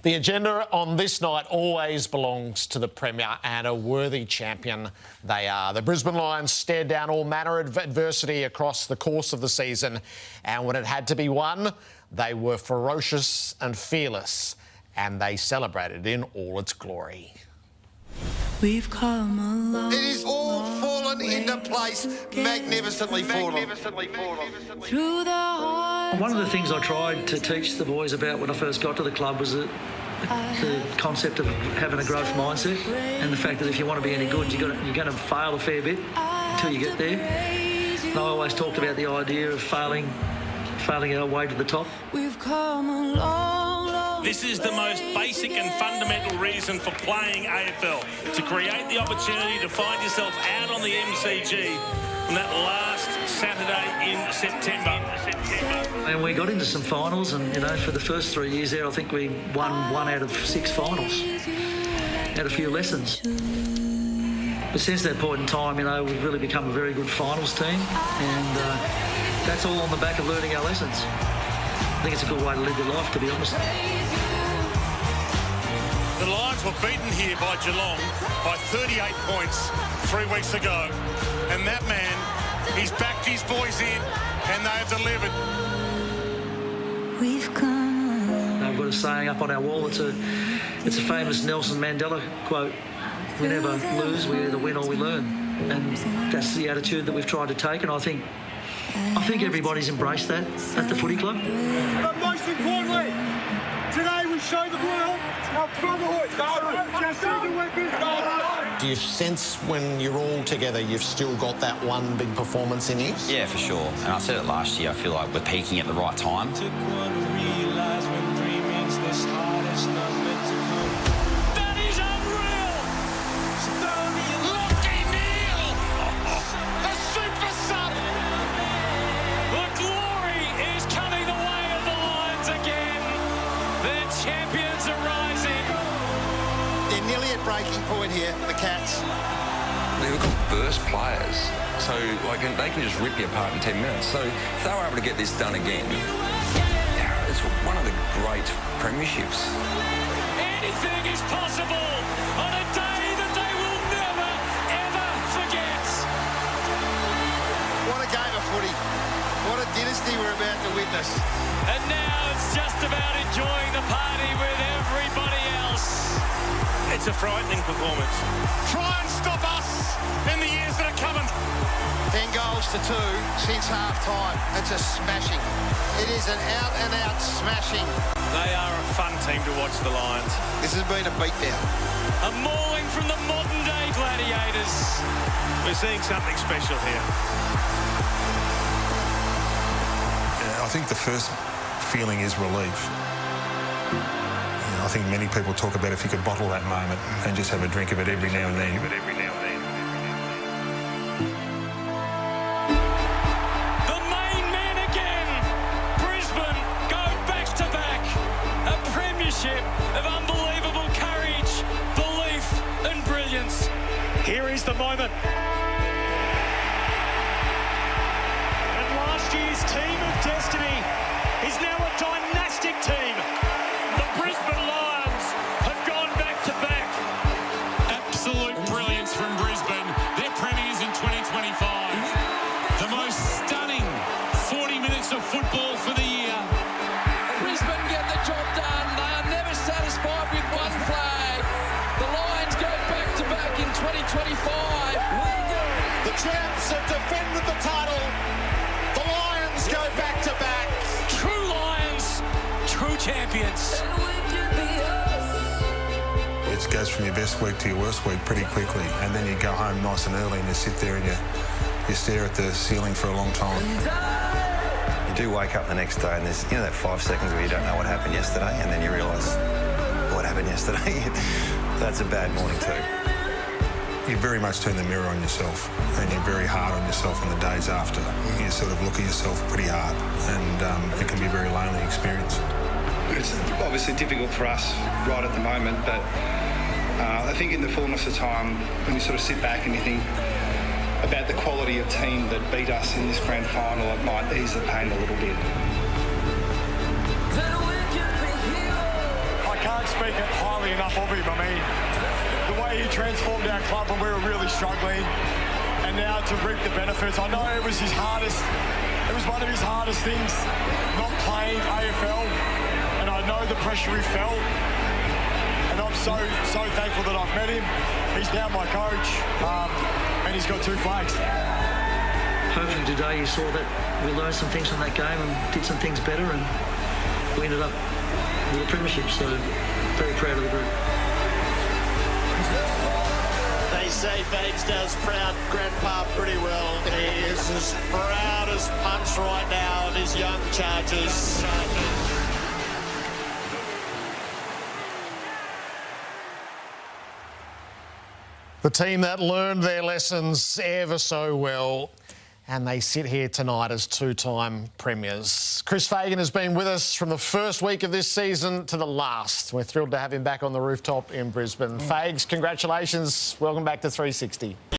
The agenda on this night always belongs to the Premier, and a worthy champion they are. The Brisbane Lions stared down all manner of adversity across the course of the season, and when it had to be won, they were ferocious and fearless, and they celebrated in all its glory. We've come a long, it is all fallen into place, magnificently fallen. Through the heart. One of the things I tried to teach the boys about when I first got to the club was the concept of having a growth mindset, and the fact that if you want to be any good, you're going to fail a fair bit until you get there. And I always talked about the idea of failing our way to the top. We've come a long. This is the most basic and fundamental reason for playing AFL, to create the opportunity to find yourself out on the MCG on that last Saturday in September. And we got into some finals, and for the first 3 years there, I think we won 1 out of 6 finals. Had a few lessons. But since that point in time, we've really become a very good finals team, and that's all on the back of learning our lessons. I think it's a good way to live your life, to be honest. The Lions were beaten here by Geelong by 38 points 3 weeks ago. And that man, he's backed his boys in, and they have delivered. We've come. I've got a saying up on our wall. It's a famous Nelson Mandela quote. We never lose, we either win or we learn. And that's the attitude that we've tried to take, and I think everybody's embraced that at the footy club. But most importantly, today we show the world our brotherhood. Do you sense when you're all together you've still got that one big performance in you? Yeah, for sure. And I said it last year, I feel like we're peaking at the right time. That is unreal! Lucky Neil! The super sub! The glory is coming the way of the Lions again. Their champions are rising. They're nearly at breaking point here, the Cats. They've got burst players, so they can just rip you apart in 10 minutes. So if they were able to get this done again, it's one of the great premierships. Anything is possible on a day that they will never, ever forget. What a game of footy. What a dynasty we're about to witness. And now it's just about enjoying the party with everybody else. It's a frightening performance. Try and stop us in the years that are coming. 10 goals to 2 since half-time. It's a smashing. It is an out-and-out smashing. They are a fun team to watch, the Lions. This has been a beatdown. A mauling from the modern-day gladiators. We're seeing something special here. I think the first feeling is relief. I think many people talk about if you could bottle that moment and just have a drink of it every now and then. The main men again. Brisbane go back-to-back. A premiership of unbelievable courage, belief and brilliance. Here is the moment. And last year's team of destiny is now a dynastic team. The Brisbane Lions have gone back-to-back. Absolute brilliance from Brisbane. They're premiers in 2025. The most stunning 40 minutes of football for the year. Brisbane get the job done. They are never satisfied with one flag. The Lions go back-to-back in 2025. The champs have defended the title. The Lions go back-to-back. True Lions, true champions. It goes from your best week to your worst week pretty quickly, and then you go home nice and early and you sit there and you stare at the ceiling for a long time. You do wake up the next day and there's that 5 seconds where you don't know what happened yesterday, and then you realise what happened yesterday. That's a bad morning too. You very much turn the mirror on yourself, and you're very hard on yourself in the days after. You sort of look at yourself pretty hard, and it can be a very lonely experience. It's obviously difficult for us right at the moment, but I think in the fullness of time, when you sort of sit back and you think about the quality of team that beat us in this grand final, it might ease the pain a little bit. I can't speak highly enough of him. I mean, the way he transformed our club when we were really struggling, and now to reap the benefits. I know it was one of his hardest things, not playing AFL, and I know the pressure he felt, and I'm so thankful that I've met him. He's now my coach, and he's got 2 flags. Hopefully today you saw that we learned some things from that game and did some things better, and we ended up with a premiership, so very proud of the group. They say Fags does proud Grandpa pretty well. He is as proud as punch right now of his young Chargers. The team that learned their lessons ever so well, and they sit here tonight as 2-time premiers. Chris Fagan has been with us from the first week of this season to the last. We're thrilled to have him back on the rooftop in Brisbane. Fags, congratulations. Welcome back to 360.